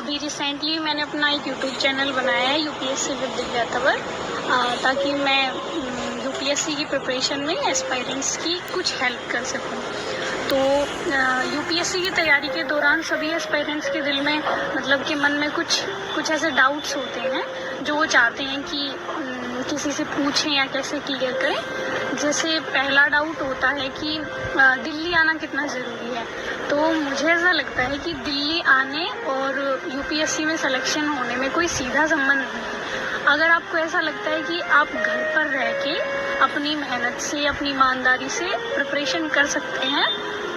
अभी रिसेंटली मैंने अपना एक यूट्यूब चैनल बनाया है यूपीएससी विद दिव्या तंवर, ताकि मैं यूपीएससी की प्रिपरेशन में एस्पायरेंट्स की कुछ हेल्प कर सकूं। तो यूपीएससी की तैयारी के दौरान सभी एस्पायरेंट्स के दिल में मतलब कि मन में कुछ ऐसे डाउट्स होते हैं जो वो चाहते हैं कि किसी से पूछें या कैसे क्लियर करें। जैसे पहला डाउट होता है कि दिल्ली आना कितना ज़रूरी है। तो मुझे ऐसा लगता है कि दिल्ली आने और यूपीएससी में सिलेक्शन होने में कोई सीधा संबंध नहीं है। अगर आपको ऐसा लगता है कि आप घर पर रह के अपनी मेहनत से, अपनी ईमानदारी से प्रिपरेशन कर सकते हैं,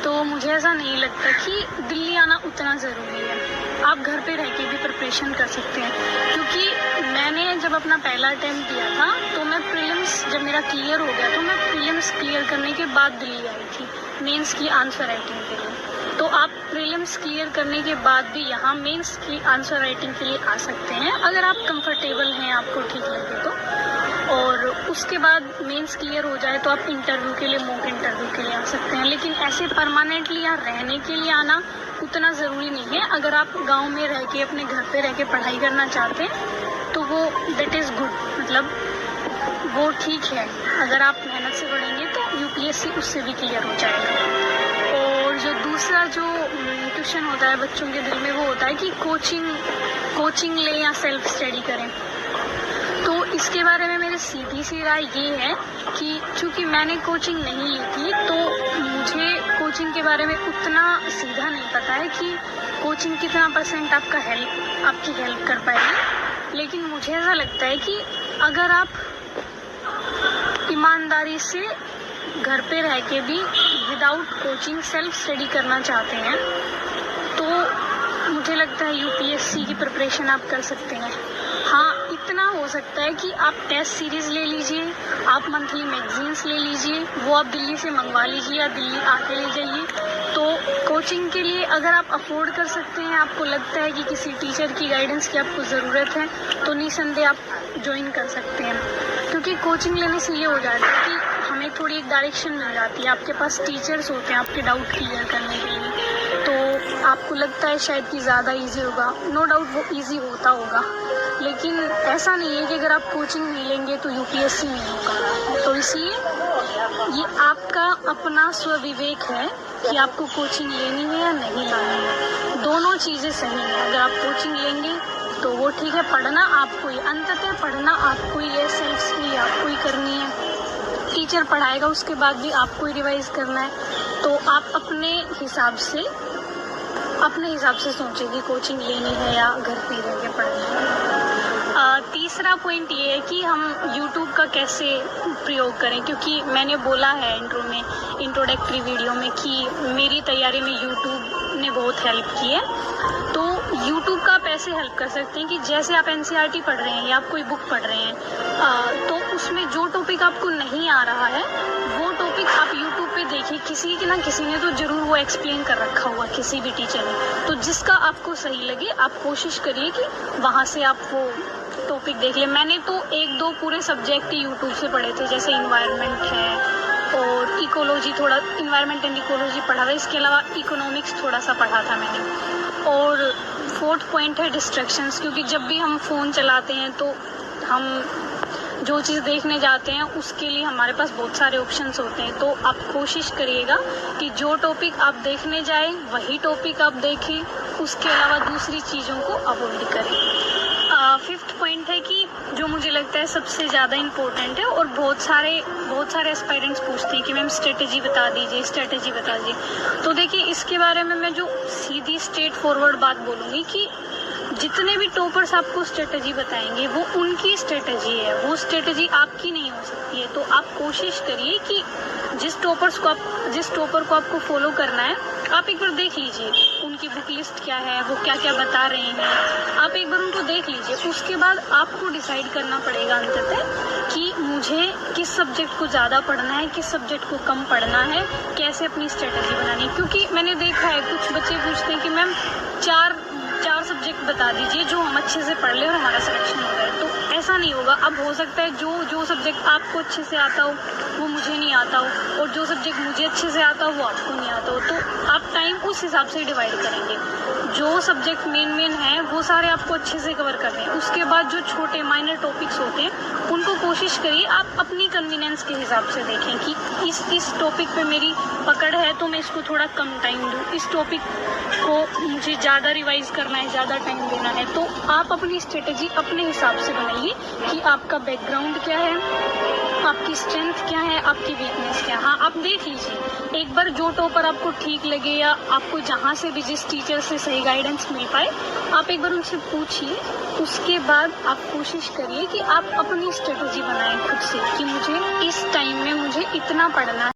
तो मुझे ऐसा नहीं लगता कि दिल्ली आना उतना ज़रूरी है। आप घर पे रह के भी प्रिपरेशन कर सकते हैं, क्योंकि मैंने जब अपना पहला अटेम्प्ट दिया था तो मैं प्रीलिम्स जब मेरा क्लियर हो गया तो मैं प्रीलिम्स क्लियर करने के बाद दिल्ली आई थी मेंस की आंसर राइटिंग के लिए। तो आप प्रीलिम्स क्लियर करने के बाद भी यहाँ मेंस की आंसर राइटिंग के लिए आ सकते हैं, अगर आप कंफर्टेबल हैं, आपको ठीक लगे तो। और उसके बाद मेंस क्लियर हो जाए तो आप इंटरव्यू के लिए, मॉक इंटरव्यू के लिए आ सकते हैं। लेकिन ऐसे परमानेंटली यहाँ रहने के लिए आना उतना ज़रूरी नहीं है। अगर आप गांव में रह के, अपने घर पे रह के पढ़ाई करना चाहते हैं तो वो दैट इज़ गुड, मतलब वो ठीक है। अगर आप मेहनत से पढ़ेंगे तो यूपीएससी उससे भी क्लियर हो जाएगा। और जो दूसरा जो क्वेश्चन होता है बच्चों के दिल में, वो होता है कि कोचिंग लें या सेल्फ स्टडी करें। तो इसके बारे में मेरी सीधी सी राय ये है कि चूँकि मैंने कोचिंग नहीं ली थी तो मुझे कोचिंग के बारे में उतना सीधा नहीं पता है कि कोचिंग कितना % आपकी हेल्प कर पाएगी। लेकिन मुझे ऐसा लगता है कि अगर आप ईमानदारी से घर पे रह के भी विदाउट कोचिंग सेल्फ स्टडी करना चाहते हैं तो मुझे लगता है यूपीएससी की प्रिपरेशन आप कर सकते हैं। हाँ, इतना हो सकता है कि आप टेस्ट सीरीज़ ले लीजिए, आप मंथली मैगजीन्स ले लीजिए, वो आप दिल्ली से मंगवा लीजिए या दिल्ली आके ले जाइए। तो कोचिंग के लिए अगर आप अफोर्ड कर सकते हैं, आपको लगता है कि किसी टीचर की गाइडेंस की आपको ज़रूरत है, तो निसंदेह आप ज्वाइन कर सकते हैं। क्योंकि कोचिंग लेने से ये हो जाता है कि हमें थोड़ी एक डायरेक्शन मिल जाती है, आपके पास टीचर्स होते हैं आपके डाउट क्लियर करने के लिए। तो आपको लगता है शायद कि ज़्यादा ईजी होगा, नो डाउट वो ईजी होता होगा, लेकिन ऐसा नहीं है कि अगर आप कोचिंग नहीं लेंगे तो यूपीएससी नहीं होगा। तो इसलिए ये आपका अपना स्वविवेक है कि आपको कोचिंग लेनी है या नहीं लेनी है। दोनों चीज़ें सही हैं। अगर आप कोचिंग लेंगे तो वो ठीक है, पढ़ना आपको ही, अंततः पढ़ना आपको ही है, सेल्फ स्टडी आपको ही करनी है। टीचर पढ़ाएगा उसके बाद भी आपको ही रिवाइज करना है। तो आप अपने हिसाब से सोचें कि कोचिंग लेनी है या घर पे रह के पढ़ना है। तीसरा पॉइंट ये है कि हम YouTube का कैसे प्रयोग करें, क्योंकि मैंने बोला है इंट्रोडक्टरी वीडियो में कि मेरी तैयारी में YouTube ने बहुत हेल्प की है। तो YouTube का आप ऐसे हेल्प कर सकते हैं कि जैसे आप NCERT पढ़ रहे हैं या आप कोई बुक पढ़ रहे हैं, तो उसमें जो टॉपिक आपको नहीं आ रहा है वो टॉपिक आप YouTube पे देखिए, किसी ने तो ज़रूर वो एक्सप्लेन कर रखा होगा, किसी भी टीचर ने। तो जिसका आपको सही लगे आप कोशिश करिए कि वहाँ से आप वो टॉपिक देख लें। मैंने तो 1-2 पूरे सब्जेक्ट यूट्यूब से पढ़े थे, जैसे इन्वायरमेंट है और इकोलॉजी, थोड़ा इन्वायरमेंट एंड इकोलॉजी पढ़ा था। इसके अलावा इकोनॉमिक्स थोड़ा सा पढ़ा था मैंने। और 4th पॉइंट है डिस्ट्रैक्शंस, क्योंकि जब भी हम फ़ोन चलाते हैं तो हम जो चीज़ देखने जाते हैं उसके लिए हमारे पास बहुत सारे ऑप्शंस होते हैं। तो आप कोशिश करिएगा कि जो टॉपिक आप देखने जाएं वही टॉपिक आप देखें, उसके अलावा दूसरी चीज़ों को अवॉइड करें। 5th पॉइंट है कि जो मुझे लगता है सबसे ज़्यादा इम्पोर्टेंट है, और बहुत सारे एस्पायरेंट्स पूछते हैं कि मैम स्ट्रेटजी बता दीजिए। तो देखिए, इसके बारे में मैं जो सीधी स्ट्रेट फॉरवर्ड बात बोलूँगी कि जितने भी टॉपर्स आपको स्ट्रेटजी बताएंगे वो उनकी स्ट्रेटजी है, वो स्ट्रेटजी आपकी नहीं हो सकती है। तो आप कोशिश करिए कि जिस टॉपर को आपको फॉलो करना है, आप एक बार देख लीजिए उनकी बुक लिस्ट क्या है, वो क्या क्या बता रहे हैं, आप एक बार उनको देख लीजिए। उसके बाद आपको डिसाइड करना पड़ेगा अंततः कि मुझे किस सब्जेक्ट को ज़्यादा पढ़ना है, किस सब्जेक्ट को कम पढ़ना है, कैसे अपनी स्ट्रेटजी बनानी है। क्योंकि मैंने देखा है कुछ बच्चे पूछते हैं कि मैम चार सब्जेक्ट बता दीजिए जो हम अच्छे से पढ़ लें और हमारा सिलेक्शन हो जाए। तो ऐसा नहीं होगा। अब हो सकता है जो सब्जेक्ट आपको अच्छे से आता हो वो मुझे नहीं आता हो, और जो सब्जेक्ट मुझे अच्छे से आता हो वो आपको नहीं आता हो। तो आप टाइम उस हिसाब से डिवाइड करेंगे। जो सब्जेक्ट मेन है वो सारे आपको अच्छे से कवर करने हैं। उसके बाद जो छोटे माइनर टॉपिक्स होते हैं उनको कोशिश करिए आप अपनी कन्वीनियंस के हिसाब से देखें कि इस टॉपिक पे मेरी पकड़ है तो मैं इसको थोड़ा कम टाइम दूँ, इस टॉपिक को मुझे ज़्यादा रिवाइज करना है, ज़्यादा टाइम देना है। तो आप अपनी स्ट्रेटजी अपने हिसाब से बनाइए कि आपका बैकग्राउंड क्या है, आपकी स्ट्रेंथ क्या है, आपकी वीकनेस क्या है। हाँ, आप देख लीजिए एक बार जो टॉपर आपको ठीक लगे या आपको जहाँ से भी जिस टीचर से सही गाइडेंस मिल पाए आप एक बार उनसे पूछिए। उसके बाद आप कोशिश करिए कि आप अपनी स्ट्रेटजी बनाएं खुद से कि मुझे इस टाइम में मुझे इतना पढ़ना है।